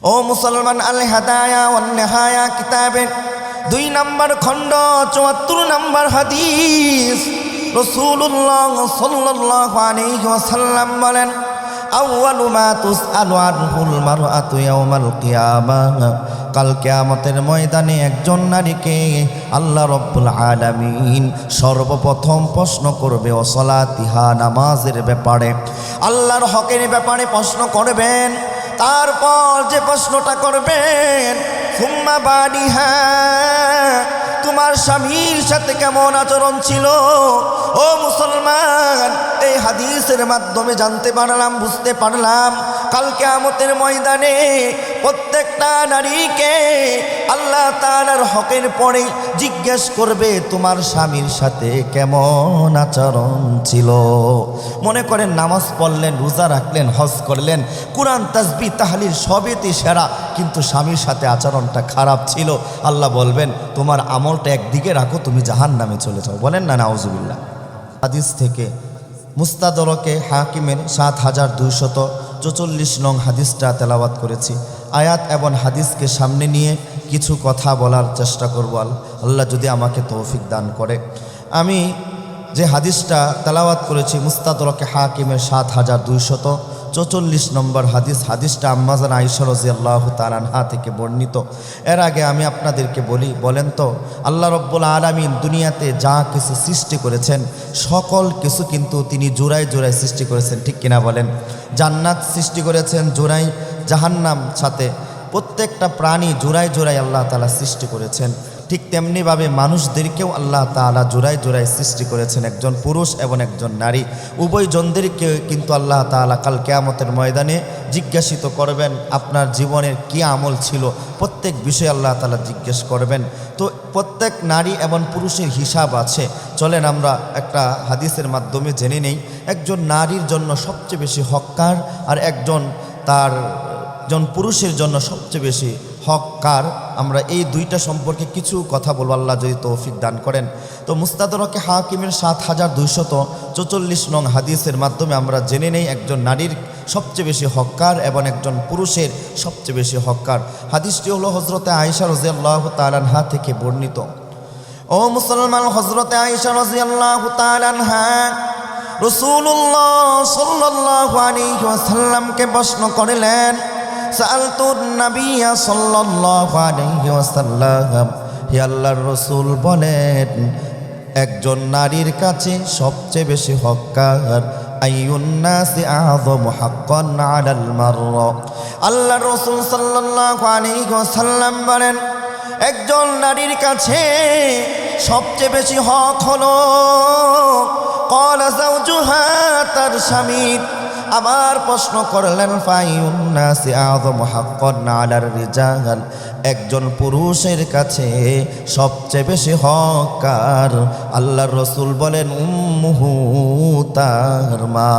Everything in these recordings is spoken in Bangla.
ও মুসলমান, আল হাদায়া ওয়ান নিহায়া কিতাবের 2 নম্বর খণ্ড 74 নম্বর হাদিস, রাসূলুল্লাহ সাল্লাল্লাহু আলাইহি ওয়াসাল্লাম বলেন, আউয়ালু মা তুসআলু আনহুল মারআতু ইয়াউমাল কিয়ামাহ, কাল কিয়ামতের ময়দানে একজন নারীকে আল্লাহ রাব্বুল আলামিন সর্বপ্রথম প্রশ্ন করবে ও সালাতিহা, নামাজের ব্যাপারে, আল্লাহর হকের ব্যাপারে প্রশ্ন করবেন। তারপর যে প্রশ্নটা করবেন, সুম্মা বাদিহা, তোমার স্বামীর সাথে কেমন আচরণ ছিল। ও মুসলমান, এই হাদিসের মাধ্যমে জানতে পারলাম, বুঝতে পারলাম, কাল কিয়ামতের ময়দানে প্রত্যেকটা নারীকে আল্লাহ তাআলার হকের পরে জিজ্ঞেস করবে তোমার স্বামীর সাথে কেমন আচরণ ছিল। মনে করেন নামাজ পড়লেন, রোজা রাখলেন, হজ করলেন, কুরআন তাসবিহ তাহলিল সবেতে সেরা, কিন্তু স্বামীর সাথে আচরণটা খারাপ ছিল। আল্লাহ বলবেন তোমার আমলটা একদিকে রাখো, তুমি জাহান্নামে চলে যাও। বলেন না নাউজুবিল্লাহ। হাদিস থেকে মুস্তাদরকে হাকিমের 7244 নং হাদিসটা তেলাওয়াত করেছি। আয়াত এবং হাদিসকে সামনে নিয়ে কিছু কথা বলার চেষ্টা করব, আল্লাহ যদি আমাকে তৌফিক দান করে। আমি যে হাদিসটা তেলাওয়াত করেছি মুস্তাদরকে হাকিমের 7244 নম্বর হাদিস, হাদিসটা আম্মাজান আয়েশা রাদিয়াল্লাহু তাআলা আনহা থেকে বর্ণিত। এর আগে আমি আপনাদেরকে বলেন তো, আল্লাহ রাব্বুল আলামিন দুনিয়াতে যা কিছু সৃষ্টি করেছেন সকল কিছু কিন্তু তিনি জোড়ায় জোড়ায় সৃষ্টি করেছেন, ঠিক কিনা বলেন? জান্নাত সৃষ্টি করেছেন জোড়ায়, জাহান্নাম সাথে, প্রত্যেকটা প্রাণী জোড়ায় জোড়ায় আল্লাহ তাআলা সৃষ্টি করেছেন। ঠিক তেমনিভাবে মানুষদেরকেও আল্লাহ তাআলা জোড়ায় জোড়ায় সৃষ্টি করেছেন, একজন পুরুষ এবং একজন নারী, উভয়জনদেরকে কিন্তু আল্লাহ তাআলা কাল কিয়ামতের ময়দানে জিজ্ঞাসিত করবেন আপনার জীবনের কী আমল ছিল, প্রত্যেক বিষয়ে আল্লাহ তাআলা জিজ্ঞেস করবেন। তো প্রত্যেক নারী এবং পুরুষের হিসাব আছে। চলেন আমরা একটা হাদিসের মাধ্যমে জেনে নেই একজন নারীর জন্য সবচেয়ে বেশি হককার আর একজন পুরুষের জন্য সবচেয়ে বেশি হককার। আমরা এই দুইটা সম্পর্কে কিছু কথা বলবো, আল্লাহ যদি তৌফিক দান করেন। তো মুস্তাদরকে হাকিমের 7244 নং হাদিসের মাধ্যমে আমরা জেনে নেই একজন নারীর সবচেয়ে বেশি হককার এবং একজন পুরুষের সবচেয়ে বেশি হককার। হাদিসটি হলো হযরতে আয়েশা রাদিয়াল্লাহু তাআলা আনহা থেকে বর্ণিত। ও মুসলমান, হযরতে আয়েশা রাদিয়াল্লাহু তাআলা আনহা রাসূলুল্লাহ সাল্লাল্লাহু আলাইহি ওয়াসাল্লামকে প্রশ্ন করলেন, সাআলতুন নাবিয়্যা সাল্লাল্লাহু আলাইহি ওয়াসাল্লাম, হে আল্লাহর রাসূল বলেন একজন নারীর কাছে সবচেয়ে বেশি হককার আইয়ুন নাসি আযমু হাক্কান আলাল মাররা। আল্লাহর রাসূল সাল্লাল্লাহু আলাইহি ওয়াসাল্লাম বলেন একজন নারীর কাছে সবচেয়ে বেশি হক হলো ক্বালা যাওজুহা, তার স্বামী। আবার প্রশ্ন করলেন ফাইয়ুন নাসি আযমু হাক্কান আলার রিজাল, একজন পুরুষের কাছে সবচেয়ে বেশি হককার আল্লাহর রাসূল বলেন উম্মুহু, তার মা।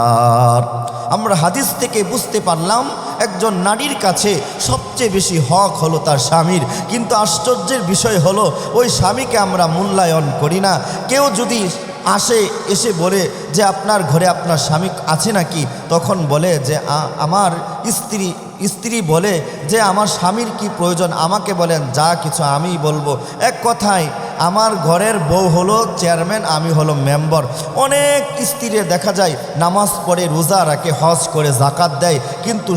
আমরা হাদিস থেকে বুঝতে পারলাম একজন নারীর কাছে সবচেয়ে বেশি হক হলো তার স্বামীর, কিন্তু আশ্চর্যের বিষয় হলো ওই স্বামীকে আমরা মূল্যায়ন করি না। কেউ যদি এসে বলে যে আপনার ঘরে আপনার স্বামী আছে নাকি, তখন বলে যে আমার স্ত্রী বলে যে আমার স্বামীর কি প্রয়োজন, আমাকে বলেন যা কিছু আমিই বলবো। এক কথায় আমার ঘরের বউ হলো চেয়ারম্যান, আমি হলো মেম্বার। অনেক স্ত্রীর দেখা যায় নামাজ পড়ে, রোজা রাখে, হজ করে, যাকাত দেয়, কিন্তু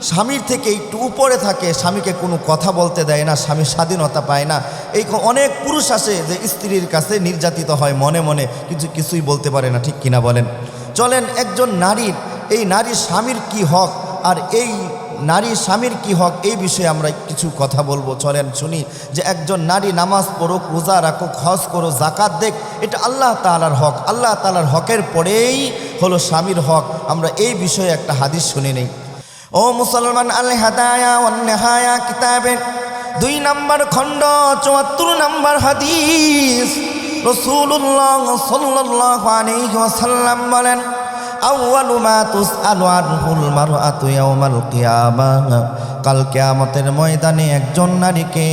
স্বামীর থেকে একটু উপরে থাকে, স্বামীকে কোনো কথা বলতে দেয় না, স্বামীর স্বাধীনতা পায় না। এই অনেক পুরুষ আসে যে স্ত্রীর কাছে নির্যাতিত হয় মনে মনে, কিন্তু কিছুই বলতে পারে না, ঠিক কিনা বলেন? চলেন একজন নারীর, এই নারীর স্বামীর কি হক আর এই নারীর স্বামীর কি হক, এই বিষয়ে আমরা কিছু কথা বলবো। চলেন শুনি যে একজন নারী নামাজ পড়ুক, রোজা রাখুক, হজ করো, যাকাত দেখ, এটা আল্লাহ তাআলার হক। আল্লাহ তাআলার হকের পরেই হলো স্বামীর হক। আমরা এই বিষয়ে একটা হাদিস শুনে নেই। ও মুসলমান, আল হাদায়া ওয়ান নিহায়া কিতাবের 2 নম্বর খণ্ড 74 নম্বর হাদিস, রাসূলুল্লাহ সাল্লাল্লাহু আলাইহি ওয়াসাল্লাম বলেন আউয়ালু মা তুসআলু আনহুল মারআতু ইয়াউমাল কিয়ামাহ, কাল কিয়ামতের ময়দানে একজন নারীকে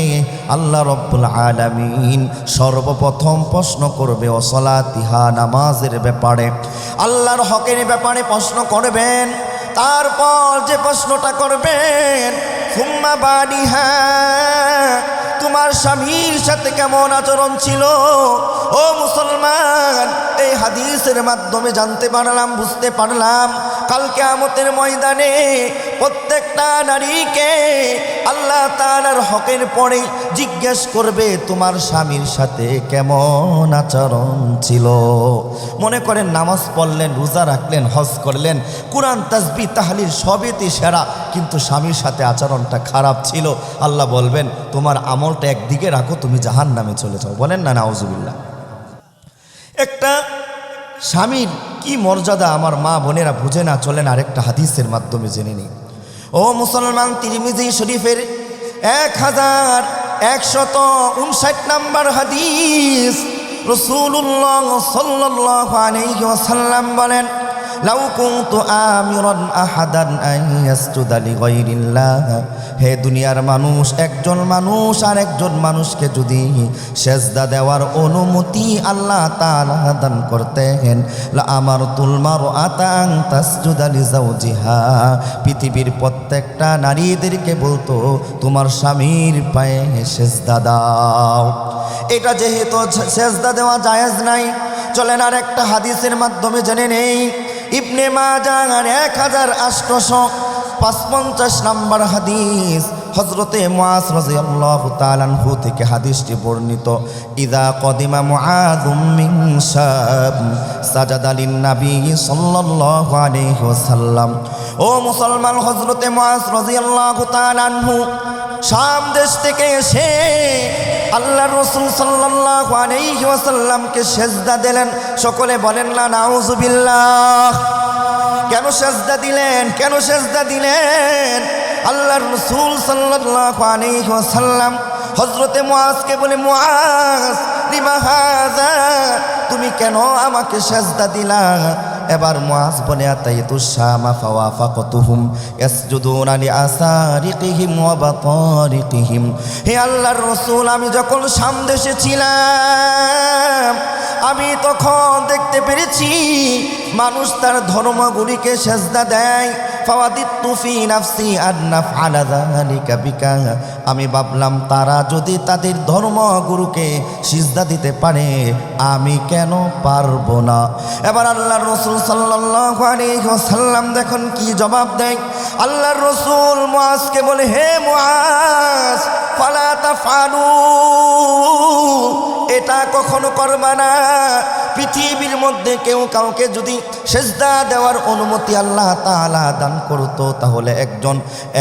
আল্লাহ রাব্বুল আলামিন সর্বপ্রথম প্রশ্ন করবে ও সালাতিহা, নামাজের ব্যাপারে, আল্লাহর হকের ব্যাপারে প্রশ্ন করবেন। তারপর যে প্রশ্নটা করবেন সুম্মা বাদিহা, তোমার স্বামীর সাথে কেমন আচরণ ছিল। ও মুসলমান, এই হাদিসের মাধ্যমে জানতে পারলাম, বুঝতে পারলাম, কাল কিয়ামতের ময়দানে প্রত্যেকটা নারীকে আল্লাহ তাআলার হকের পরে জিজ্ঞেস করবে তোমার স্বামীর সাথে কেমন আচরণ ছিল। মনে করেন নামাজ পড়লেন, রোজা রাখলেন, হজ করলেন, কুরআন তাসবিহ তাহলিল সবেতে সেরা, কিন্তু স্বামীর সাথে আচরণটা খারাপ ছিল। আল্লাহ বলবেন তোমার আমলটা একদিকে রাখো, তুমি জাহান্নামে চলে যাও। বলেন না নাউজুবিল্লাহ। একটা স্বামীর কি মর্যাদা আমার মা বোনেরা বুঝে না, চলেন আরেকটা হাদিসের মাধ্যমে জেনে নিই। ও মুসলমান, তিরমিজি শরীফের 1159 নম্বর হাদিস, রাসূলুল্লাহ সাল্লাল্লাহু আলাইহি ওয়াসাল্লাম বলেন, লাউ কুনতু আমিরান আহাদান আন ইয়াসজুদা লিগাইরিল্লাহ, হে দুনিয়ার মানুষ, একজন মানুষ আর একজন মানুষকে যদি সেজদা দেওয়ার অনুমতি আল্লাহ তাআলা দান করতেন, লা আমারতুল মারআতা আন তাসজুদা লিজাওজিহা, পৃথিবীর প্রত্যেকটা নারীদেরকে বলতো তোমার স্বামীর পায়ে সেজদা দাও। এটা যেহেতু সেজদা দেওয়া জায়েজ নাই, চলেন আর একটা হাদিসের মাধ্যমে জেনে নেই। ইবনে মাজাহ 1855 নম্বর হাদিস, হযরতে মুআজ রাদিয়াল্লাহু তাআলা আনহু থেকে হাদিসটি বর্ণিত। ইযা কদিমা মুআযুম মিন শাম সাজাদা লিন নবী সাল্লাল্লাহু আলাইহি ওয়াসাল্লাম। ও মুসলমান, হযরতে মুআজ রাদিয়াল্লাহু তাআলা আনহু শাম দেশ থেকে এসে আল্লাহর রাসূল সাল্লাল্লাহু আলাইহি ওয়াসাল্লামকে সেজদা দিলেন। সকলে বলেন না নাউজুবিল্লাহ। কেন সেজদা দিলেন? কেন সেজদা দিলেন? আল্লাহর রাসূল সাল্লাল্লাহু আলাইহি ওয়াসাল্লাম হযরতে মুআজকে বলে, মুআজ লিমা হাযা, তুমি কেন আমাকে সেজদা দিলা? এবার মুআজ বলে, আতাইতুশ শামা ফাওয়াফাকতুহুম ইয়াসজুদুনা লিআসারিকিহিম ওয়া বাতারিকিহিম। হে আল্লাহর রাসূল, আমি যখন শাম দেশে ছিলাম, আমি তখন দেখতে পেরেছি মানুষ তার ধর্মগুলিকে সেজদা দেয়। ফাওয়াদিতু ফি নাফসি আন নাফআলা যালিকা বিকা, আমি ভাবলাম তারা যদি তাদের ধর্মগুরুকে সিজদা দিতে পারে, আমি কেন পারবো না? এবার আল্লাহর রাসূল সাল্লাল্লাহু আলাইহি ওয়াসাল্লাম দেখুন কি জবাব দেয়। আল্লাহর রাসূল মুআজকে বলে, হে মুআজ, ফালা তাফআলু, এটা কখনো করবা না। পৃথিবীর মধ্যে কেউ কাউকে যদি সেজদা দেওয়ার অনুমতি আল্লাহ তাআলা দান করতো, তাহলে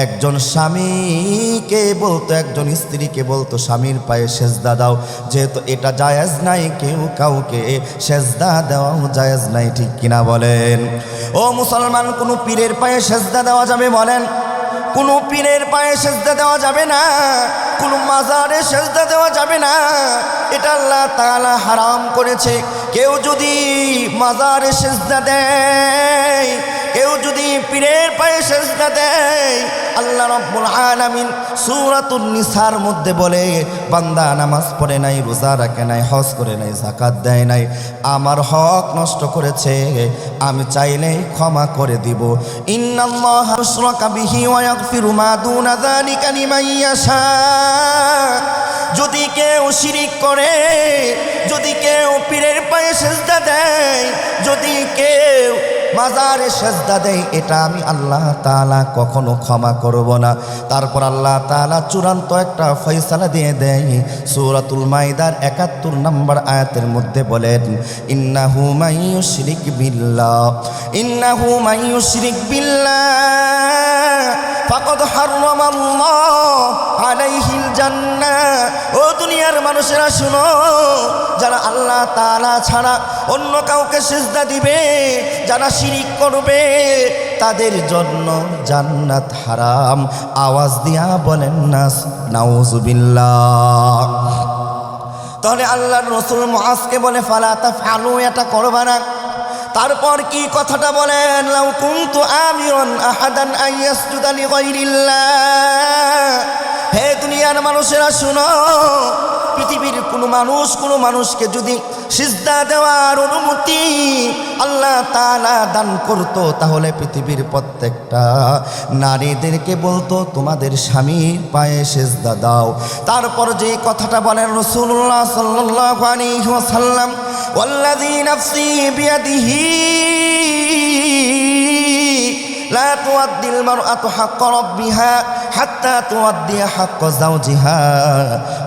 একজন স্বামীকে বলতো, একজন স্ত্রীকে বলতো স্বামীর পায়ে সেজদা দাও। যেহেতু এটা জায়েজ নাই, কেউ কাউকে সেজদা দেওয়াও জায়েজ নাই, ঠিক কিনা বলেন? ও মুসলমান, কোনো পীরের পায়ে সেজদা দেওয়া যাবে? বলেন। কোনো পীরের পায়ে সেজদা দেওয়া যাবে না, কোনো মাজারে সেজদা দেওয়া যাবে না, এটা আল্লাহ তাআলা হারাম করেছে। কেউ যদি মাজারে সেজদা দেয়, কেউ যদি পীরের পায়ে সেজদা দেয়, আল্লাহ রাব্বুল আলামিন সূরাতুন নিসার মধ্যে বলে, বান্দা নামাজ পড়ে নাই, রোজা রাখে নাই, হজ করে নাই, যাকাত দেয় নাই, আমার হক নষ্ট করেছে, আমি চাইলে ক্ষমা করে দিব। ইন্নাল্লাহা আশরাকা বিহি ওয়া ইয়াগফিরু মা দুনা যালিকা লিমান ইয়াশা। যদি কেউ শিরিক করে, যদি কেউ পীরের পায়ে সেজদা দেয়, যদি কেউ মাজারে সেজদা দেয়, এটা আমি আল্লাহ তাআলা কখনো ক্ষমা করব না। তারপর আল্লাহ তাআলা চূড়ান্ত একটা ফয়সালা দিয়ে দেয়। সূরাতুল মাইদার ৭১ নম্বর আয়াতের মধ্যে বলেন, ইন্নাহু মাইয়ুশরিক বিল্লাহ, ইন্নাহু মাইয়ুশরিক বিল্লাহ ফাকাদ হারামাল্লাহু আলাইহিল জান্নাহ। ও দুনিয়ার মানুষেরা শুনো, যারা আল্লাহ তাআলা ছাড়া অন্য কাউকে সিজদা দিবে, যারা শিরিক করবে, তাদের জন্য জান্নাত হারাম। আওয়াজ দিয়া বলেন না নাউজুবিল্লাহ। তাহলে আল্লাহর রাসূল মুআজকে বলে, ফালা তাফআলু, এটা করবা না। তারপর কি কথাটা বলেন, লাউ কুনতু আমিরান আহাদান আন ইয়াসজুদা লিগাইরিল্লাহ। হে দুনিয়ার মানুষেরা শুনো, পৃথিবীর কোনো মানুষকে যদি সিজদা দেওয়ার অনুমতি আল্লাহ তাআলা দান করত, তাহলে পৃথিবীর প্রত্যেকটা নারীদেরকে বলতো তোমাদের স্বামীর পায়ে সিজদা দাও। তারপর যে কথাটা বলেন রাসূলুল্লাহ সাল্লাল্লাহু আলাইহি ওয়াসাল্লাম, ওয়াল্লাযী নাফসি বিয়াদিহি লা তুআদ্দিল মারআতু হাক্কা রাব্বিহা হাত্তা তুআদ্দিয়া হাক্কা যাওজিহা।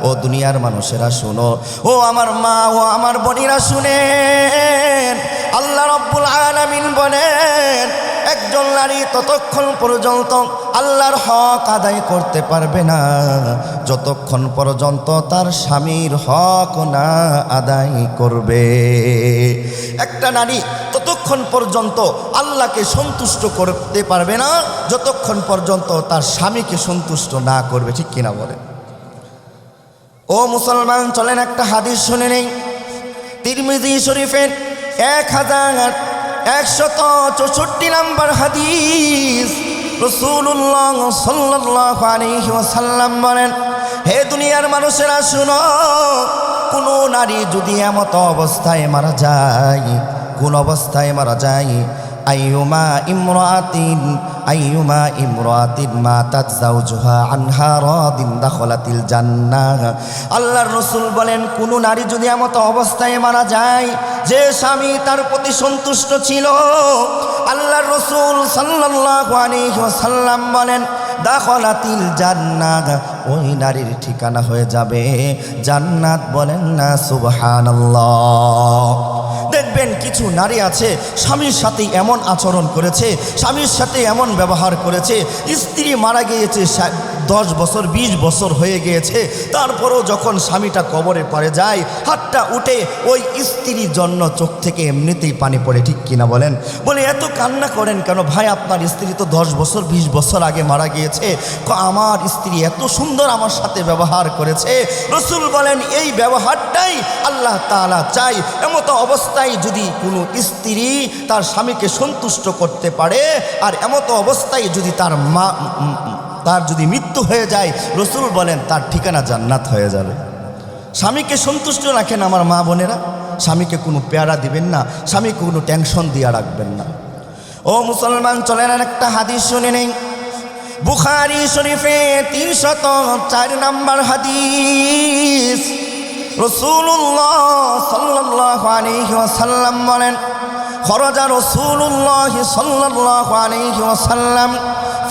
ও দুনিয়ার মানুষেরা শোনো, ও আমার মা, ও আমার বোনেরা শুনেন, আল্লাহ রাব্বুল আলামিন বলেন একজন নারী ততক্ষণ পর্যন্ত আল্লাহর হক আদায় করতে পারবে না যতক্ষণ পর্যন্ত তার স্বামীর হক না আদায় করবে। একটা নারী ততক্ষণ পর্যন্ত আল্লাহকে সন্তুষ্ট করতে পারবে না যতক্ষণ পর্যন্ত তার স্বামীকে সন্তুষ্ট না করবে। ঠিক কিনা বলেন? ও মুসলমান, চলেন একটা হাদিস শুনে নেই। তিরমিজি শরীফের 1164 নম্বর হাদিস। রাসূলুল্লাহ সাল্লাল্লাহু আলাইহি ওয়াসাল্লাম বলেন, হে দুনিয়ার মানুষেরা শুনো, কোন নারী যদি এমত অবস্থায় মারা যায়, কোন অবস্থায় মারা যায়, আইয়ুমা ইমরাতিন মাতাত যাওজুহা আনহা রাদিন দাখালাতিল জান্নাহ। আল্লাহর রাসূল বলেন কোন নারী যদি এমত অবস্থায় মারা যায় যে স্বামী তার প্রতি সন্তুষ্ট ছিল, আল্লাহর রাসূল সাল্লাল্লাহু আলাইহি ওয়াসাল্লাম বলেন দাখালাতিল জান্নাহ, ওই নারীর ঠিকানা হয়ে যাবে জান্নাত। বলেন না সুবহানাল্লাহ। দেখবেন কিছু নারী আছে স্বামীর সাথে এমন আচরণ করেছে, স্বামীর সাথে এমন ব্যবহার করেছে, স্ত্রী মারা গিয়েছে 10 বছর 20 বছর হয়ে গিয়েছে, তারপরও যখন স্বামীটা কবরে পড়ে যায় হাতটা উঠে ওই স্ত্রীর জন্য চোখ থেকে এমনিতেই পানি পড়ে। ঠিক কিনা বলেন? বলে এত কান্না করেন কেন ভাই? আপনার স্ত্রী তো 10 বছর 20 বছর আগে মারা গিয়েছে, আমার স্ত্রী এত সুন্দর আমার সাথে ব্যবহার করেছে। রাসূল বলেন এই ব্যবহারটাই আল্লাহ তাআলা চাই। এমতো অবস্থায় যদি কোনো স্ত্রী তার স্বামীকে সন্তুষ্ট করতে পারে, আর এমতো অবস্থায় যদি তার যদি মৃত্যু হয়ে যায়, রাসূল বলেন তার ঠিকানা জান্নাত হয়ে যাবে। স্বামীকে সন্তুষ্ট রাখেন আমার মা বোনেরা, স্বামীকে কোনো পেয়ারা দিবেন না, স্বামীকে কোনো টেনশন দিয়ে রাখবেন না। ও মুসলমান, চলেন একটা হাদিস শুনে নেই। বুখারী শরীফে 304 নম্বর হাদিস। রাসূলুল্লাহ সাল্লাল্লাহু আলাইহি ওয়াসাল্লাম বলেন, খরাজা রাসূলুল্লাহ সাল্লাল্লাহু আলাইহি ওয়াসাল্লাম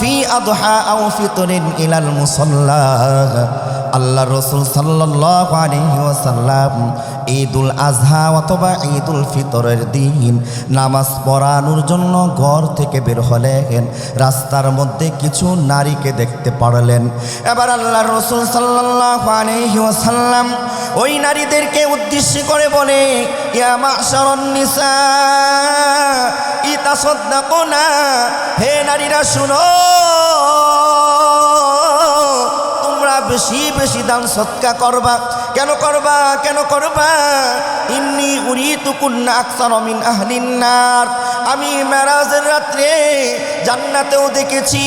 ফি আদহা আও ফিতরিন ইলাল মুসাল্লা। আল্লাহ রাসূল সাল্লাল্লাহু আলাইহি ওয়াসাল্লাম ঈদুল আজহা অথবা ঈদুল ফিতরের দিন নামাজ পড়ানোর জন্য ঘর থেকে বের হলেন। রাস্তার মধ্যে কিছু নারীকে দেখতে পারলেন। এবার আল্লাহ রাসূল সাল্লাল্লাহু আলাইহি ওয়াসাল্লাম ওই নারীদেরকে উদ্দেশ্য করে বলে, ইয়া মাশারান নিসা ইতাসাদদাকুনা, হে নারীরা শুনো, তোমরা বেশি বেশি দান সদকা করবা। কেন করবা? কেন করবা? ইন্নী উরিতুকুন্না আকসারা মিন আহলিন নার, আমি মেরাজের রাত্রে জান্নাতেও দেখেছি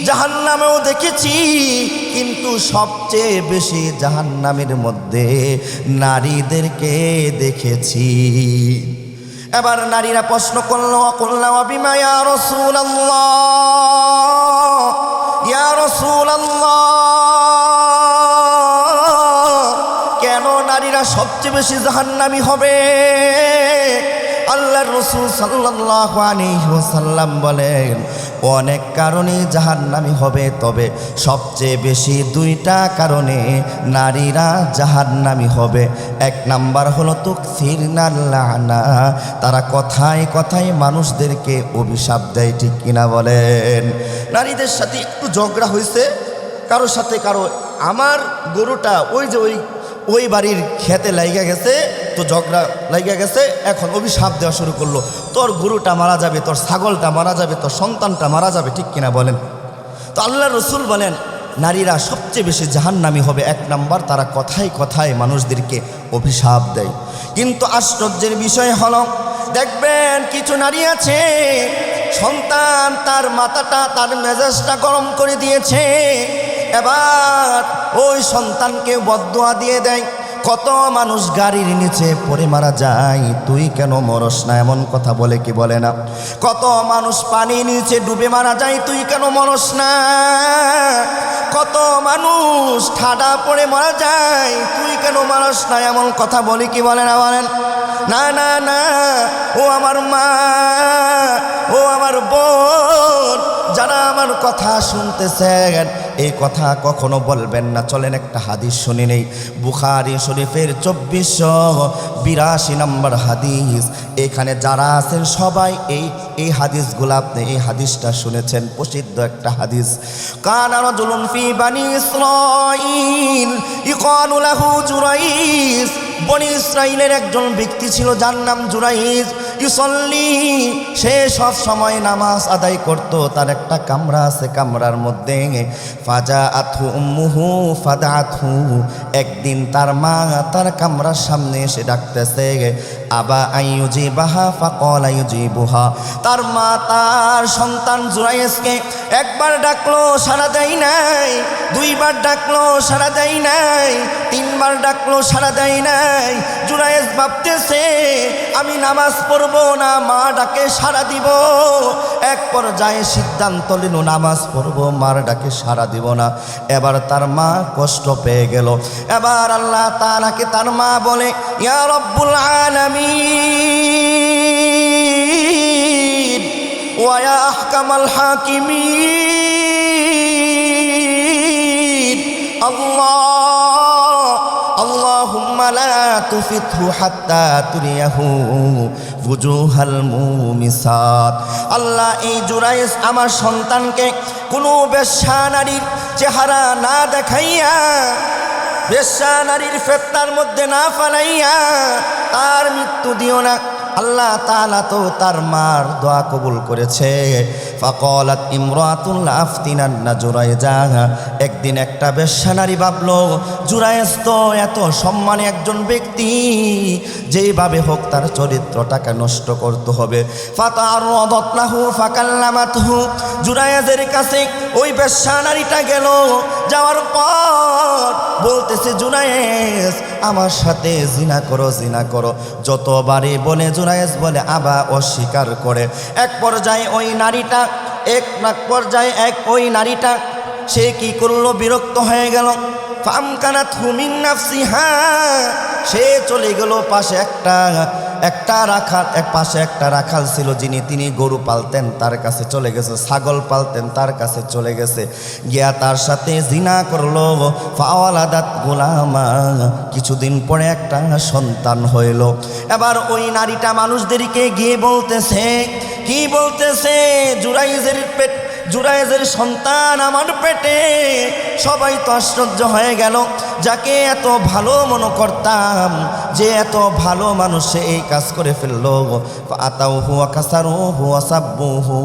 জাহান্নামেও দেখেছি, কিন্তু সবচেয়ে বেশি জাহান্নামের মধ্যে নারীদেরকে দেখেছি। এবার নারীরা প্রশ্ন করলো, কুল্লা বিমা ইয়া রাসূলুল্লাহ, ইয়া রাসূলুল্লাহ, কেন নারীরা সবচেয়ে বেশি জাহান্নামী হবে? আল্লাহর রাসূল সাল্লাল্লাহু আলাইহি ওয়াসাল্লাম বলেন অনেক কারণে জাহান্নামী হবে, তবে সবচেয়ে বেশি 2টা কারণে নারীরা জাহান্নামী হবে। 1 নাম্বার হলো তুকসিরনাল লানা, তারা কথায় কথায় মানুষদেরকে অভিশাপ দেয়। ঠিক কিনা বলেন? নারীদের সাথে একটু ঝগড়া হয়েছে কারোর সাথে, কারো আমার গরুটা ওই বাড়ির খেতে লাইগা গেছে, তো ঝগড়া লাইগা গেছে, এখন অভিশাপ দেওয়া শুরু করলো, তোর গরুটা মারা যাবে, তোর ছাগলটা মারা যাবে, তোর সন্তানটা মারা যাবে। ঠিক কিনা বলেন? তো আল্লাহ রাসূল বলেন নারীরা সবচেয়ে বেশি জাহান্নামী হবে। 1 নাম্বার, তারা কথায় কথায় মানুষদেরকে অভিশাপ দেয়। কিন্তু আশ্চর্যের বিষয় হলো, দেখবেন কিছু নারী আছে সন্তান তার মাথাটা তার মেজাজটা গরম করে দিয়েছে, এবার ওই সন্তানকে বদদুয়া দিয়ে দেয়। কত মানুষ গাড়ির নিচে পড়ে মারা যায়, তুই কেন মরস না, এমন কথা বলে কি বলে না? কত মানুষ পানির নিচে ডুবে মারা যায়, তুই কেন মরস না? কত মানুষ ঠাডা পড়ে মারা যায়, তুই কেন মরস না, এমন কথা বলে কি বলে না? বলেন না না না। ও আমার মা, ও আমার বোন, যারা আমার কথা শুনতেছেন, এই কথা কখনো বলবেন না। চলেন একটা হাদিস শুনে নেই। বুখারী শরীফের 2482 নম্বর হাদিস। এখানে যারা আছেন সবাই এই হাদিসগুলো আপনি এই হাদিসটা শুনেছেন, প্রসিদ্ধ একটা হাদিস। কানা রাজুলুন ফি বানি ইসরাঈল ইকালু লাহু জুরাইজ। বনি ইসরাইলের একজন ব্যক্তি ছিল যার নাম জুরাইজ। ইউসল্লি, সে সব সময় নামাজ আদায় করত। তার একটা কামরা আছে, কামরার মধ্যে ফাজাআতহু উম্মুহু ফাদাআতহু। একদিন তার মা তার কামরার সামনে এসে ডাকতেছে, আবা আইয়ুজিবাহা ফাকালা ইউজিবুহা। তার মা তার সন্তান জুরাইজকে একবার ডাকলো, সাড়া দেয় নাই। দুইবার ডাকলো, সাড়া দেয় নাই। তিনবার ডাকলো, সাড়া দেয় নাই। জুরাইজ ভাবতেছে আমি নামাজ পড়বো না, মা ডাকে সাড়া দিব। এক পর্যায়ে সিদ্ধান্ত নিল নামাজ পড়বো, মার ডাকে সাড়া দিব না। এবার তার মা কষ্ট পেয়ে গেল। এবার আল্লাহ তাআলাকে তার মা বলে, ইয়া রব্বুল আলামিন ওয়া ইয়া আহকামাল হাকিমিন, আল্লাহুম্মা লা তুফিতহু হাত্তা তুরিয়াহু ফুজুহাল মুমিসাত। আল্লাহ, এই জুরাইজ আমার সন্তানকে কোনো বেশ্যা নারীর চেহারা না দেখাইয়া, বেশ্যা নারীর ফেতনার মধ্যে না ফালাইয়া তার মৃত্যু দিও না। আল্লাহ তাআলা তো তার মার দোয়া কবুল করেছে। ফাকালাত ইমরাতুন লা আফতিনান্না জুরাইজা। একদিন একটা বেশ্যা নারী ভাবলো, জুরাইজ তো এত সম্মানী একজন ব্যক্তি, যেইভাবে হোক তার চরিত্রটাকে নষ্ট করতে হবে। ফাতাআরাদাত লাহু ফাকাল্লামাতহু। জুরাইজের কাছে ওই বেশ্যা নারীটা গেল। যাওয়ার পর বলতেছে, জুরাইজ আমার সাথে জিনা করো, জিনা করো। যতবারই বলে জুরাইজ বলে, আবা অস্বীকার করে। এক পর্যায়ে ওই নারীটা সে কি করলো, বিরক্ত হয়ে গেল। ফামকানাতহু মিন নাফসিহা। সে চলে গেল পাশে একটা রাখাল ছিল, তিনি গরু পালতেন, তার কাছে চলে গেছে। ছাগল পালতেন, তার কাছে চলে গেছে। গিয়া তার সাথে জিনা করলো। ফাওয়ালাদাত গোলামা। কিছুদিন পরে একটা সন্তান হইল। এবার ওই নারীটা মানুষদেরকে গিয়ে বলতেছে, কি বলতেছে, জুরাইজের সন্তান আমার পেটে। সবাই তো আশ্চর্য হয়ে গেল। যাকে এত ভালো মনে করতাম, যে এত ভালো মানুষ, সে এই কাজ করে ফেললো। আতাউহু ওয়া কাসারুহু ওয়া সাব্বুহু।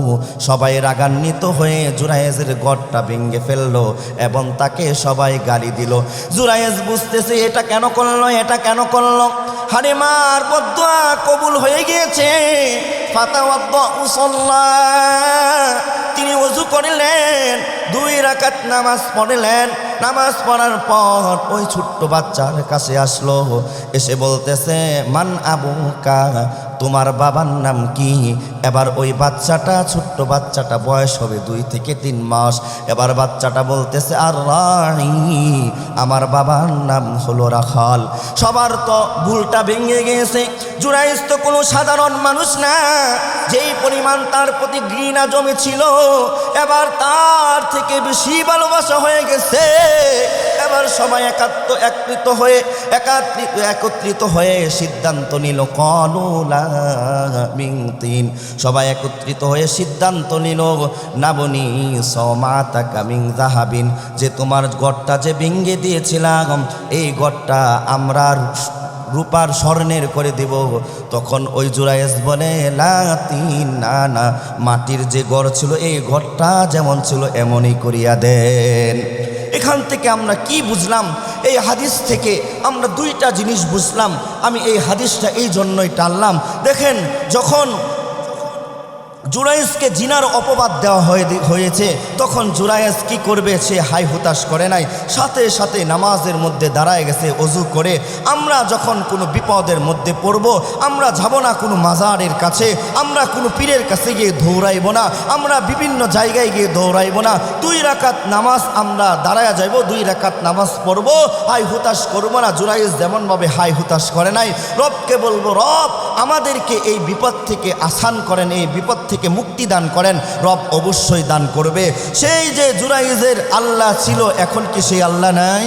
সবাই রাগান্বিত হয়ে জুরাইজের গড়টা ভেঙে ফেললো এবং তাকে সবাই গালি দিল। জুরাইজ বুঝতেছে এটা কেন করলো, এটা কেন করলো। হারে মার বদদুয়া কবুল হয়ে গিয়েছে। ফাতাওয়াদ্দাউ সাল্লাহ। তিনি ওযু করলেন, 2 রাকাত নামাজ পড়লেন। নামাজ পড়ার পর ওই ছোট্ট বাচ্চার কাছে আসলো, এসে বলতেছে, মান আবুকা, তোমার বাবার নাম কি? এবার ওই ছোট্ট বাচ্চাটা বয়স হবে 2 থেকে 3 মাস। এবার বাচ্চাটা বলতেছে, আর রাই, আমার বাবার নাম হলো রাখাল। সবার তো ভুলটা ভেঙে গিয়েছে। জুরাইজ তো কোনো সাধারণ মানুষ না, যেই পরিমাণ তার প্রতি ঘৃণা জমেছিল, এবার তার থেকে বেশি ভালোবাসা হয়ে গেছে। এবার সবাই একত্রিত হয়ে সিদ্ধান্ত নিল, কলুলা মিন। সবাই একত্রিত হয়ে সিদ্ধান্ত নিল, নাবনি সমাতাকা মিন যাহাবিন, যে তোমার গড়টা যে ভেঙে দিয়েছিলাম, এই গড়টা আমরা রূপার স্বর্ণের করে দেব। তখন ওই জুরাইজ বলে, না, মাটির যে গড় ছিল, এই ঘরটা যেমন ছিল এমনই করিয়া দেন। এখান থেকে আমরা কি বুঝলাম? এই হাদিস থেকে আমরা 2টা জিনিস বুঝলাম। আমি এই হাদিসটা এই জন্যই টানলাম। দেখেন, যখন জুরাইজকে জিনার অপবাদ দেওয়া হয়েছে, তখন জুরাইজ কি করবে? সে হাই হুতাশ করে নাই, সাথে সাথে নামাজের মধ্যে দাঁড়ায় গেছে অজু করে। আমরা যখন কোনো বিপদের মধ্যে পড়ব, আমরা যাব না কোনো মাজারের কাছে, আমরা কোনো পীরের কাছে গিয়ে দৌড়াইব না, আমরা বিভিন্ন জায়গায় গিয়ে দৌড়াইব না। 2 রাকাত নামাজ আমরা দাঁড়ায় যাইব, 2 রাকাত নামাজ পড়ব, হাই হুতাশ করব না। জুরাইজ যেমনভাবে হাই হুতাশ করে নাই, রবকে বলবো, রব আমাদেরকে এই বিপদ থেকে আসান করেন, এই বিপদ থেকে মুক্তি দান করেন। রব অবশ্যই দান করবে। সেই যে জুরাইজের আল্লাহ ছিল, এখন কি সেই আল্লাহ নাই?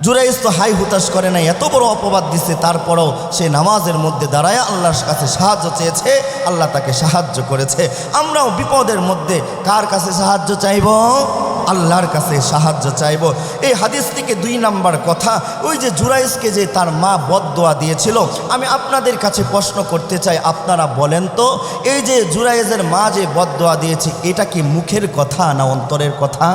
জুরাইজ তো হাই হুতাশ করে নাই, এত বড় অপবাদ দিছে, তারপরও সে নামাজের মধ্যে দাঁড়ায় আল্লাহর কাছে সাহায্য চেয়েছে, আল্লাহ তাকে সাহায্য করেছে। আমরাও বিপদের মধ্যে কার কাছে সাহায্য চাইব? আল্লাহর কাছে সাহায্য চাইব। এই হাদিস থেকে 2 নাম্বার কথা, ওই যে জুরাইজকে যে তার মা বদদোয়া দিয়েছিল, আমি আপনাদের কাছে প্রশ্ন করতে চাই, আপনারা বলেন তো, এই যে জুরাইজের মা যে বদদোয়া দিয়েছে, এটা কি মুখের কথা না অন্তরের কথা?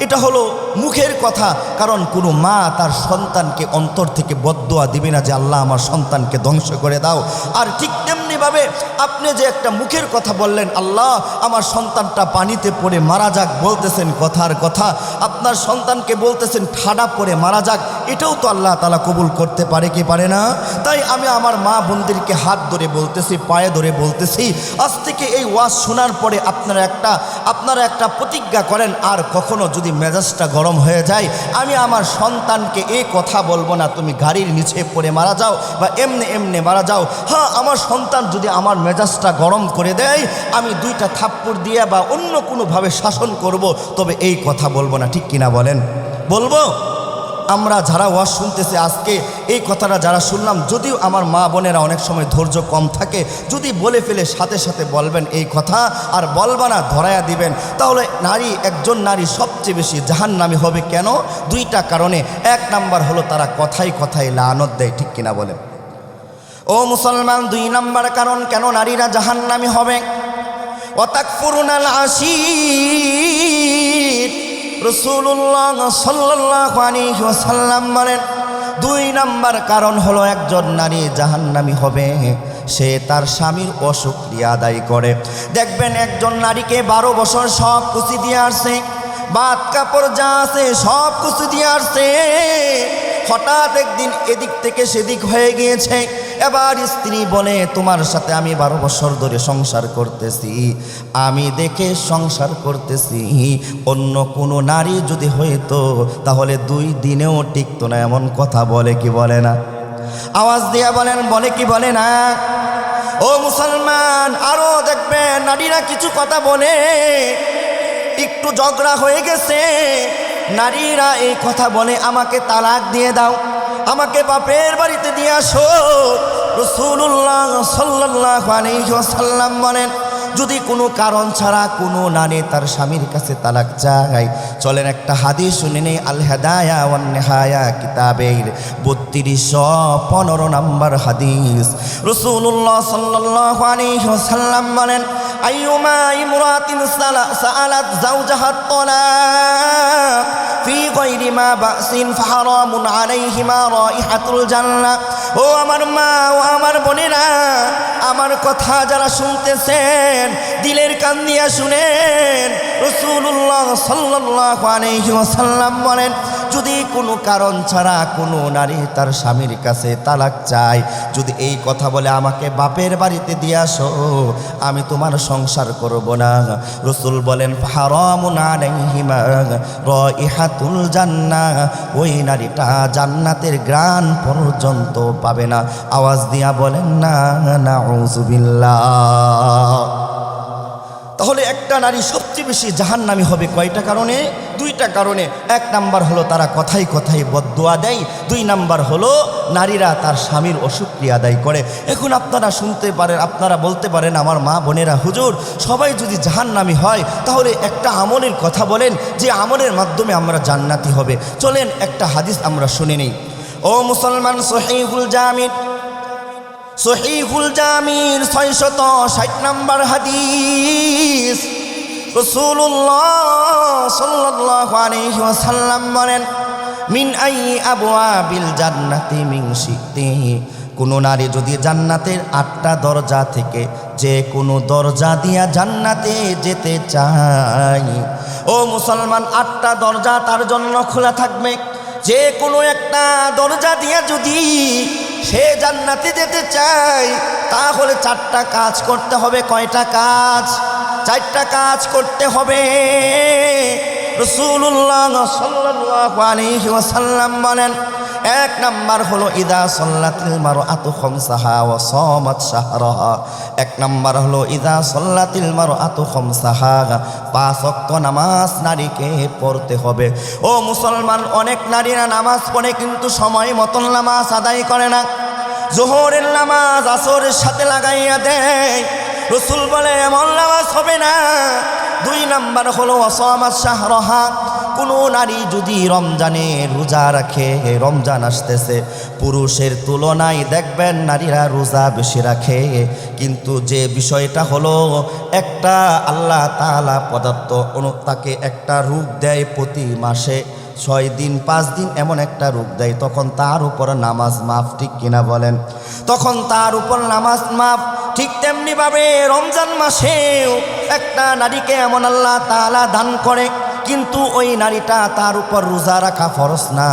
এটা হলো মুখের কথা, কারণ কোনো মা তার সন্তানকে অন্তর থেকে বদদোয়া দিবে না যে আল্লাহ আমার সন্তানকে ধ্বংস করে দাও। আর ঠিক তেমনিভাবে আপনি যে একটা মুখের কথা বললেন, আল্লাহ আমার সন্তানটা পানিতে পড়ে মারা যাক, বলতেছেন কথার কথা, আপনার সন্তানকে বলতেছেন ঠাডা পড়ে মারা যাক, এটাও তো আল্লাহ তাআলা কবুল করতে পারে কি পারে না? তাই আমি আমার মা বোনদেরকে হাত ধরে বলতেছি, পায়ে ধরে বলতেছি, আজ থেকে এই ওয়াজ শোনার পরে আপনারা একটা প্রতিজ্ঞা করেন, আর কখনো যদি মেজাজটা গরম হয়ে যায়, আমি আমার সন্তানকে এই কথা বলবো না, তুমি গাড়ির নিচে পড়ে মারা যাও বা এমনি মারা যাও। হ্যাঁ, আমার সন্তান যদি আমার মেজাজটা গরম করে দেয়, আমি 2টা থাপ্পড় দিয়ে বা অন্য কোনোভাবে শাসন করব, তবে এই কথা বলবো না। ঠিক কিনা বলেন? বলবো? আমরা যারা ওয়াজ শুনতেছে আজকে এই কথাটা যারা শুনলাম, যদিও আমার মা বোনেরা অনেক সময় ধৈর্য কম থাকে, যদি বলে ফেলে সাথে সাথে বলবেন এই কথা, আর বলবা না, ধরায়া দিবেন, তাহলে একজন নারী সবচেয়ে বেশি জাহান্নামী হবে। কেন? 2টা কারণে। 1 নাম্বার হলো তারা কথায় কথায় লানত দেয়। ঠিক কিনা বলেন? ও মুসলমান, 2 নাম্বার কারণ কেন নারীরা জাহান্নামী হবে, ওয়াতাকফুরুনাল আশীর। রাসূলুল্লাহ সাল্লাল্লাহু আলাইহি ওয়াসাল্লাম বলেন, 2 নাম্বার কারণ হলো একজন নারী জাহান্নামী হবে, সে তার স্বামীর অশুকরিয়া আদায় করে। দেখবেন একজন নারীকে 12 বছর সব কিছু দিয়ে আসছে, ভাত কাপড় যা আছে সব কিছু দিয়ে আসছে, হঠাৎ একদিন এদিক থেকে সেদিক হয়ে গিয়েছে। এবার স্ত্রী বলে, তোমার সাথে আমি 12 বছর ধরে সংসার করতেছি, আমি দেখে সংসার করতেছি, অন্য কোনো নারী যদি হইতো তাহলে 2 দিনেও টিকতো না। এমন কথা বলে কি বলে না? আওয়াজ দিয়া বলেন, বলে কি বলে না? ও মুসলমান, আরো দেখবেন নারীরা কিছু কথা বলে, একটু ঝগড়া হয়ে গেছে, নারীরা এই কথা বলে, আমাকে তালাক দিয়ে দাও, আমাকে বাপের বাড়িতে দিয়ে আসো। রাসূলুল্লাহ সাল্লাল্লাহু আলাইহি ওয়াসাল্লাম বলেন, যদি কোনো কারণ ছাড়া কোনো নারী তার স্বামীর কাছে তালাক চায়, চলেন একটা হাদিস শুনে নেই। আল হেদায়া ওয়ান নেহায়া কিতাবের 3215 নম্বর হাদিস। রাসূলুল্লাহ সাল্লাল্লাহু আলাইহি ওয়াসাল্লাম বলেন, আইয়ুমা ইমরাতিন সাআলাত যাওজাহা তালাক ফি গায়রি মা বাসিন ফাহারামুন আলাইহিমা রাইহাতুল জান্নাহ। ও আমার মা, ও আমার বোনেরা, আমার কথা যারা শুনতেছেন, দিলের কান দিয়া শুনেন। রাসূলুল্লাহ সাল্লাল্লাহু আলাইহি ওয়াসাল্লাম বলেন, যদি কোনো কারণ ছাড়া কোনো নারী তার স্বামীর কাছে তালাক চায়, যদি এই কথা বলে, আমাকে বাপের বাড়িতে দিয়ে আসো, আমি তোমার সংসার করব না, রাসূল বলেন, ফাহারামুন আলাইহিমা রাইহাতুল জান্নাহ, ওই নারীটা জান্নাতের ঘ্রাণ পর্যন্ত পাবে না। আওয়াজ দিয়া বলেন না নাউযুবিল্লাহ। তাহলে একটা নারী সবচেয়ে বেশি জাহান্নামী হবে কয়টা কারণে? 2টা কারণে। 1 নাম্বার হলো তারা কথায় কথায় বদদোয়া দেয়, 2 নাম্বার হলো নারীরা তার স্বামীর অশুকরিয়া আদায় করে। এখন আপনারা শুনতে পারেন, আপনারা বলতে পারেন, আমার মা বোনেরা, হুজুর সবাই যদি জাহান্নামী হয় তাহলে একটা আমলের কথা বলেন, যে আমলের মাধ্যমে আমরা জান্নাতি হবে। চলেন একটা হাদিস আমরা শুনে নিই। ও মুসলমান, সহিহুল জামির 660 নম্বর হাদিস। রাসূলুল্লাহ সাল্লাল্লাহু আলাইহি ওয়াসাল্লাম বলেন, মিন আই আবওয়াবিল জান্নাতি মিন শিতি কোনো নারী যদি জান্নাতের 8টা দরজা থেকে যে কোনো দরজা দিয়া জান্নাতে যেতে চায়, ও মুসলমান 8টা দরজা তার জন্য খোলা থাকবে। যে কোনো একটা দরজা দিয়া যদি সে জান্নাতে যেতে চায়, তাহলে 4টা কাজ করতে হবে। কয়টা কাজ? 4টা কাজ করতে হবে। রাসূলুল্লাহ সাল্লাল্লাহু আলাইহি ওয়াসাল্লাম বলেন, 1 নাম্বার হলো ইদা সাল্লাতিল মারআতু খামসাহা ওয়া সামাত শাহরাহা। 1 নাম্বার হলো ইদা সাল্লাতিল মারআতু খামসাহা, 5 ওয়াক্ত নামাজ নারীকে পড়তে হবে। ও মুসলমান, অনেক নারীরা নামাজ পড়ে কিন্তু সময় মতন নামাজ আদায় করে না। যোহরের নামাজ আসরের সাথে লাগাইয়া দেয়। রাসূল বলে এমন নামাজ হবে না। 2 নাম্বার হলো ওয়াসামাত শাহরাহা, কোনো নারী যদি রমজানে রোজা রাখে, রমজান আসতেছে, পুরুষের তুলনায় দেখবেন নারীরা রোজা বেশি রাখে, কিন্তু যে বিষয়টা হলো একটা আল্লাহ তাআলা পদার্থ তাকে একটা রোগ দেয় প্রতি মাসে 6 দিন 5 দিন এমন একটা রোগ দেয়, তখন তার উপর নামাজ মাফ, ঠিক কিনা বলেন? তখন তার উপর নামাজ মাফ। ঠিক তেমনিভাবে রমজান মাসেও একটা নারীকে এমন আল্লাহ তাআলা দান করে, কিন্তু ওই নারীটা তার উপর রোজা রাখা ফরজ না,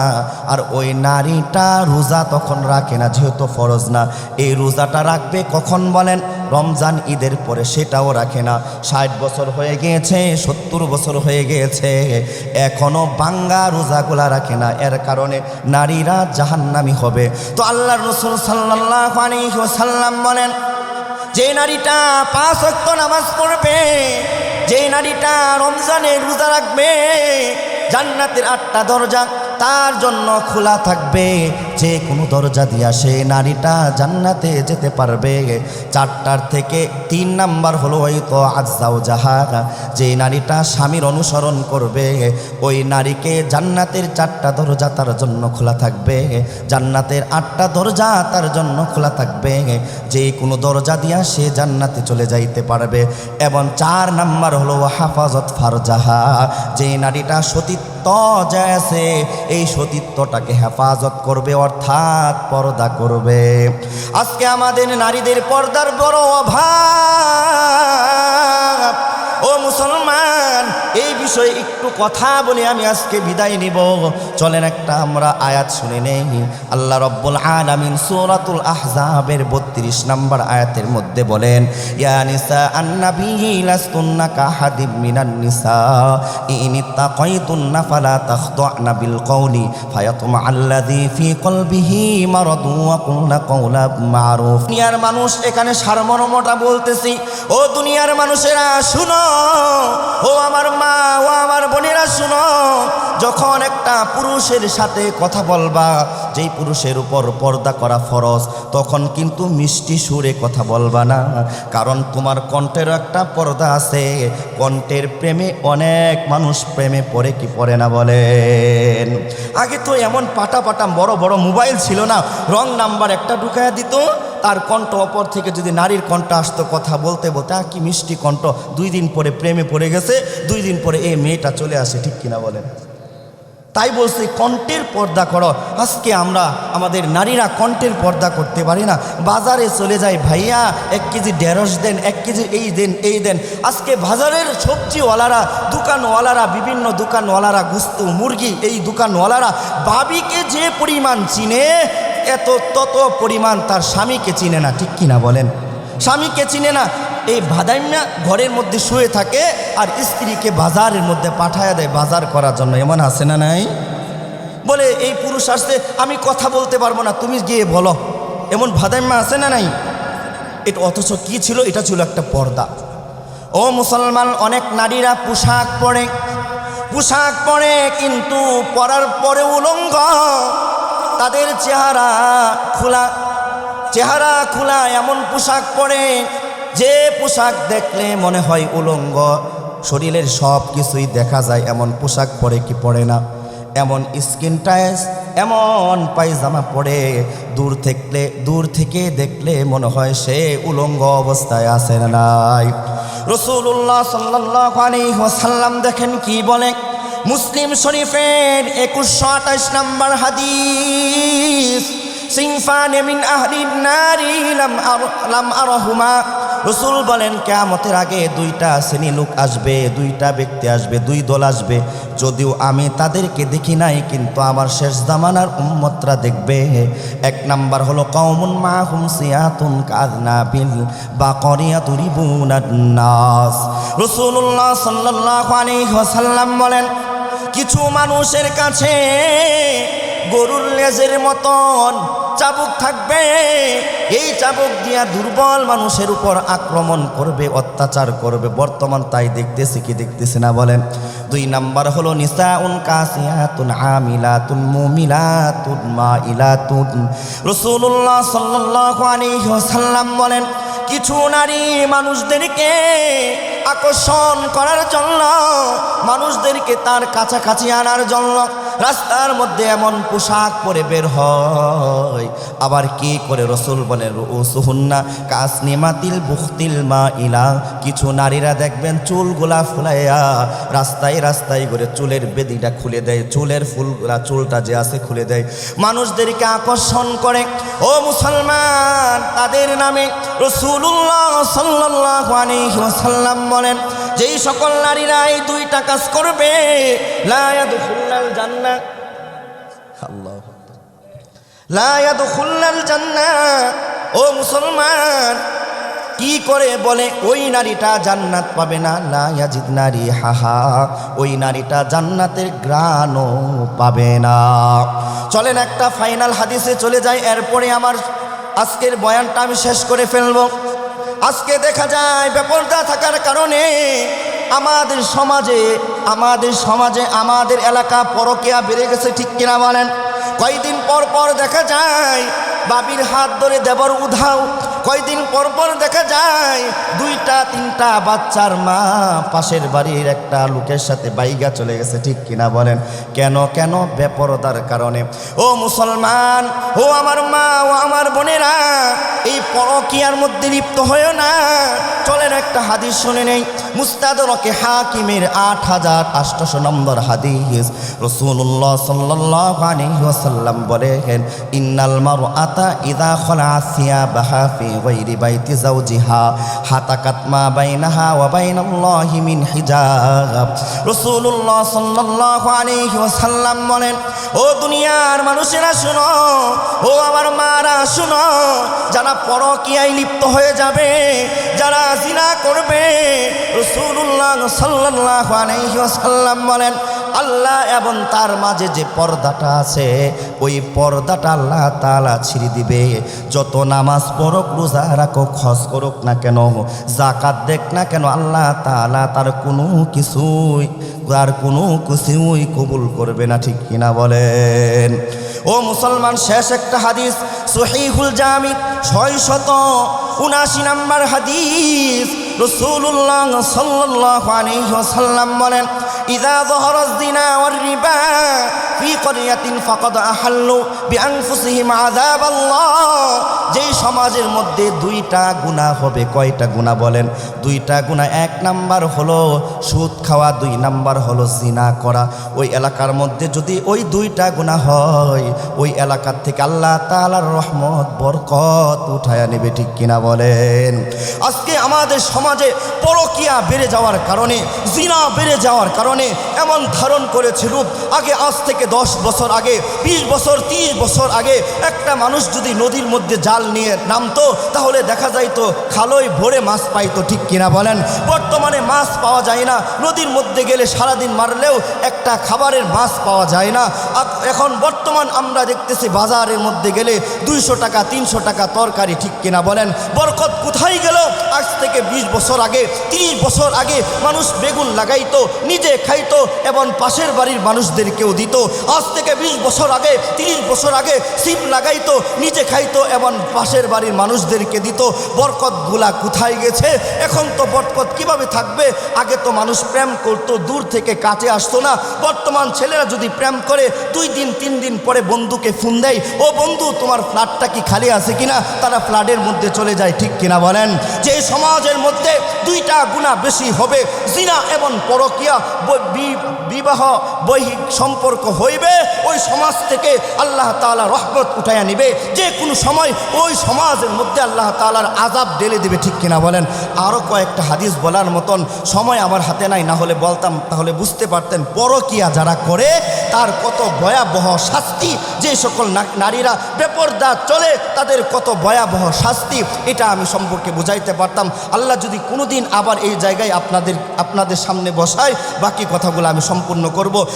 আর ওই নারীটা রোজা তখন রাখে না যেহেতু ফরজ না। এই রোজাটা রাখবে কখন বলেন? রমজান ঈদের পরে, সেটাও রাখে না। 60 বছর হয়ে গিয়েছে, 70 বছর হয়ে গিয়েছে, এখনো ভাঙ্গা রোজাগুলা রাখে না। এর কারণে নারীরা জাহান্নামী হবে। তো আল্লাহর রাসূল সাল্লাল্লাহু আলাইহি ওয়াসাল্লাম বলেন, যে নারীটা 5 ওয়াক্ত নামাজ পড়বে, যে নারীটা রমজানে রোজা রাখবে, জান্নাতের 8টা দরজা তার জন্য খোলা থাকবে। যে কোনো দরজা দিয়া সে নারীটা জান্নাতে যেতে পারবে। 4টার থেকে 3 নাম্বার হলো হয়তো আযযাওজাহা, যে নারীটা স্বামীর অনুসরণ করবে, ওই নারীকে জান্নাতের 4টা দরজা তার জন্য খোলা থাকবে। জান্নাতের 8টা দরজা তার জন্য খোলা থাকবে। যে কোনো দরজা দিয়া সে জান্নাতে চলে যাইতে পারবে। এবং 4 নাম্বার হলো হাফাজত ফারজাহা, যে নারীটা সতীত্ব যে আছে এই সতীত্বটাকে হেফাজত করবে, অর্থাৎ পর্দা করবে। আজকে আমাদের নারীদের পর্দার বড় অভাব। ও মুসলমান, এই বিষয়ে একটু কথা বলে আমি আজকে বিদায় নিব। চলেন একটা আমরা আয়াত শুনে নেই। আল্লাহ রব্বুল আলামিন সূরাতুল আহজাবের 32 নম্বর আয়াতের মধ্যে বলেন, ইয়া নিসা আন-নাবিয়্যি লাস্তুন্না কাহাদিম মিনান নিসা ইন ইত্তাকাইতুন্না ফালা তাখদা'না বিল কওলি ফায়াতমা আল্লাযী ফী কলবিহি মারাদু ওয়া কুলনা কওলান মারুফ। দুনিয়ার মানুষ, এখানে সারমর্মটা বলতেছি। ও দুনিয়ার মানুষেরা শুনো, ও আমার মা, ও আমার বোনেরা শুনো, যখন একটা পুরুষের সাথে কথা বলবা, যেই পুরুষের উপর পর্দা করা ফরজ, তখন কিন্তু মিষ্টি সুরে কথা বলবা না, কারণ তোমার কণ্ঠের একটা পর্দা আছে। কণ্ঠের প্রেমে অনেক মানুষ প্রেমে পড়ে কি পড়ে না বলেন? আগে তো এমন পাটা পাটা বড় বড় মোবাইল ছিল না, রং নাম্বার একটা ঢুকাইয়া দিত, তার কণ্ঠ অপর থেকে যদি নারীর কণ্ঠ আসতো, কথা বলতে বলতে কি মিষ্টি কণ্ঠ, 2 দিন পরে প্রেমে পড়ে গেছে, 2 দিন পরে এই মেয়েটা চলে আসে, ঠিক কিনা বলেন? তাই বলছি কণ্ঠের পর্দা করো। আজকে আমরা আমাদের নারীরা কণ্ঠের পর্দা করতে পারি না। বাজারে চলে যাই, ভাইয়া 1 কেজি ঢেঁড়স দেন, 1 কেজি এই দেন, এই দেন। আজকে বাজারের সবজিওয়ালারা, দোকানওয়ালারা, বিভিন্ন দোকানওয়ালারা, গোস্ত মুরগি, এই দোকানওয়ালারা ভাবিকে যে পরিমাণ চিনে, তত পরিমাণ তার স্বামীকে চিনে না, ঠিক কিনা বলেন? স্বামীকে চিনে না। এই ভাদাইম্যা ঘরের মধ্যে শুয়ে থাকে আর স্ত্রীকে বাজারের মধ্যে পাঠায়া দেয় বাজার করার জন্য। এমন আছে না নাই? বলে এই পুরুষ আসছে, আমি কথা বলতে পারবো না, তুমি গিয়ে বলো। এমন ভাদাইম্যা আছে না নাই? এটা অথচ কি ছিল? এটা ছিল একটা পর্দা। ও মুসলমান, অনেক নারীরা পোশাক পরে কিন্তু পরার পরে উলঙ্গ, তাদের চেহারা খোলা এমন পোশাক পরে যে পোশাক দেখলে মনে হয় উলঙ্গ, শরীরের সব কিছুই দেখা যায়, এমন পোশাক পরে কি পরে না? এমন স্কিন টাইস, এমন পায়জামা পরে দূর থেকে দেখলে মনে হয় সে উলঙ্গ অবস্থায় আছে না নাই? রাসূলুল্লাহ সাল্লাল্লাহু আলাইহি ওয়াসাল্লাম দেখেন কি বলে, মুসলিম শরীফের 2128 নম্বর হাদিস, সিনফান মিন আহলিন নারি লাম আরহুমা। রাসূল বলেন কিয়ামতের আগে দুইটা শ্রেণী লোক আসবে, দুইটা ব্যক্তি আসবে, দুই দল আসবে, যদিও আমি তাদেরকে দেখি নাই কিন্তু আমার শেষ জামানার উম্মতরা দেখবে। এক নাম্বার হলো কওমুন মাহুম সিয়াতুন কাযনাবিল বাকরিয়া তুরিবুনান নাস। রাসূলুল্লাহ সাল্লাল্লাহু আলাইহি ওয়াসাল্লাম বলেন কিছু মানুষের কাছে গরুর লেজের মতন চাবুক থাকবে, এই চাবুক দিয়া দুর্বল মানুষের উপর আক্রমণ করবে, অত্যাচার করবে। বর্তমান তাই দেখতেছি কি দেখতেছি না বলেন? দুই নাম্বার হলো নিসাউন কাসিয়াতুন আমিলাতুন মুমিলাতুন মাইলাতুন। রাসূলুল্লাহ সাল্লাল্লাহু আলাইহি ওয়াসাল্লাম বলেন কিছু নারী মানুষদেরকে আকর্ষণ করার জন্য, মানুষদেরকে তার কাছাকাছি আনার জন্য রাস্তার মধ্যে এমন পোশাক পরে বের হয়। আবার কি করে? রাসূল বলেন রুউসুহুন্না কাসনিমাতিল বুখতিল মাইলা। কিছু নারীরা দেখবেন চুলগুলা ফুলাইয়া রাস্তায় রাস্তায় করে চুলের বেদিটা খুলে দেয়, চুলের ফুলগুলা চুলটা যে আছে খুলে দেয়, মানুষদেরকে আকর্ষণ করে। ও মুসলমান, তাদের নামে রাসূলুল্লাহ সাল্লাল্লাহু আলাইহি ওয়াসাল্লাম বলেন যেই সকল নারীরা এই দুইটা কাজ করবে লা ইয়াদখুলুল জান্নাহ, আল্লাহু আকবার, লা ইয়াদখুলুল জান্নাহ। ও মুসলমান, কি করে বলে ওই নারীটা জান্নাত পাবে না? লা ইয়াজিদনা রিহাহা, ওই নারীটা জান্নাতের ঘ্রাণও পাবে না। চলেন একটা ফাইনাল হাদিসে চলে যাই, এরপরে আমার আজকের বয়ানটা আমি শেষ করে ফেলব। আজকে দেখা যায় বেপরদা থাকার কারণে আমাদের সমাজে আমাদের এলাকা পরকীয়া বেড়ে গেছে, ঠিক কিনা বলেন? কয়েকদিন পর পর দেখা যায় বাবির হাত ধরে দেবর উধাও, কয়েকদিন পর পর দেখা যায় দুইটা তিনটা বাচ্চার মা পাশের বাড়ির একটা লোকের সাথে বাইগা চলে গেছে, ঠিক কিনা বলেন? কেন কেন? বেপরদার কারণে। ও মুসলমান, ও আমার মা, ও আমার বোনেরা, এই পরকীয়ার মধ্যে লিপ্ত হয়েও না। চলেন একটা হাদিস শুনে নেই, মুস্তাদরাকে হাকিমের 8800 নম্বর হাদিস। রাসূলুল্লাহ সাল্লাল্লাহু আলাইহি ওয়াসাল্লাম বলেন ইন্নাল মারআতা ইযা খালা সিয়াবাহা ফি গায়রি বাইতি যাওজিহা হাতাকাত মা বাইনাহা ওয়া বাইনাল্লাহি মিন হিজাব। রাসূলুল্লাহ সাল্লাল্লাহু আলাইহি ওয়াসাল্লাম বলেন ও দুনিয়ার মানুষেরা শুনো, ও আমার মারা শুনো, যারা পরকীয়ায় লিপ্ত হয়ে যাবে, যারা জিনা করবে, রাসূলুল্লাহ সাল্লাল্লাহু আলাইহি ওয়াসাল্লাম বলেন আল্লাহ এবং তার মাঝে যে পর্দাটা আছে ওই পর্দাটা আল্লাহ তাআলা ছিঁড়ে দিবে। যত নামাজ পড়ুক, রোজা রাখুক, হজ করুক না কেন, যাকাত দেখ না কেন, আল্লাহ তাআলা তার কোনো কিছুই কবুল করবে না, ঠিক কিনা বলেন? ও মুসলমান, শেষ একটা হাদিস সহিহুল জামি 679 নম্বর হাদিস। রাসূলুল্লাহ সাল্লাল্লাহু আলাইহি ওয়াসাল্লাম বলেন ইযা যাহারাজ যিনা ওয়ার রিবা ফি ক্বরিয়াতিন ফাকাদ আহাল্লু বিআনফুসিহিম আযাবাল্লাহ। যেই সমাজের মধ্যে দুইটা গুনাহ হবে, কয়টা গুনাহ বলেন? দুইটা গুনাহ। এক নাম্বার হলো সুদ খাওয়া, দুই নাম্বার হলো জিনা করা। ওই এলাকার মধ্যে যদি ওই দুইটা গুনাহ হয়, ওই এলাকার থেকে আল্লাহ তাআলার রহমত বরকত উঠায়া নেবে, ঠিক কিনা বলেন? আজকে আমাদের সমাজে পরকীয়া বেড়ে যাওয়ার কারণে, জিনা বেড়ে যাওয়ার কারণে এমন ধারণ করেছে রূপ। আগে আজ থেকে 10 বছর আগে, 20 বছর, 30 বছর আগে একটা মানুষ যদি নদীর মধ্যে জাল নিয়ে নামতো তাহলে দেখা যাইতো খালই ভরে মাছ পাইতো, ঠিক কিনা বলেন? বর্তমানে মাছ পাওয়া যায় না, নদীর মধ্যে গেলে সারাদিন মারলেও একটা খাবারের মাছ পাওয়া যায় না। এখন বর্তমান আমরা দেখতেছি বাজারের মধ্যে গেলে 200 টাকা 300 টাকা তরকারি, ঠিক কিনা বলেন? বরকত কোথায় গেল? আজ থেকে 20 বছর আগে, 30 বছর আগে মানুষ বেগুন লাগাইতো, নিজে খাইতো এবং পাশের বাড়ির মানুষদেরকেও দিত। আজ থেকে 20 বছর আগে, 30 বছর আগে সিম লাগাইতো, নিজে খাইতো এবং পাশের বাড়ির মানুষদেরকে দিত। বরকতগুলা কোথায় গেছে? এখন তো বরকত কিভাবে থাকবে? আগে তো মানুষ প্রেম করতো, দূর থেকে কাছে আসতো না। বর্তমান ছেলেরা যদি প্রেম করে 2 দিন 3 দিন পরে বন্ধুকে ফোন দেয়, ও বন্ধু তোমার ফ্ল্যাটটা কি খালি আছে কিনা, তারা ফ্ল্যাটের মধ্যে চলে যায়, ঠিক কিনা বলেন? যে সমাজের মধ্যে দুইটা গুনাহ বেশি হবে, জিনা এবং পরকীয়া, বিবাহ বৈহিক সম্পর্ক হইবে, ওই সমাজ থেকে আল্লাহ তাআলা রহমত উঠাইয়া নিবে। যে কোনো সময় ওই সমাজের মধ্যে আল্লাহ তাআলার আযাব ঢেলে দিবে, ঠিক কিনা বলেন? আরও কয়েকটা হাদিস বলার মতন সময় আমার হাতে নাই, না হলে বলতাম, তাহলে বুঝতে পারতেন পরকিয়া যারা করে তার কত ভয়াবহ শাস্তি, যে সকল নারীরা বেপরদা চলে তাদের কত ভয়াবহ শাস্তি, এটা আমি সম্পর্কে বুঝাইতে পারতাম। আল্লাহ যদি কোনোদিন আবার এই জায়গায় আপনাদের সামনে বসায়, বাকি কথাগুলো আমি সম্পূর্ণ করব।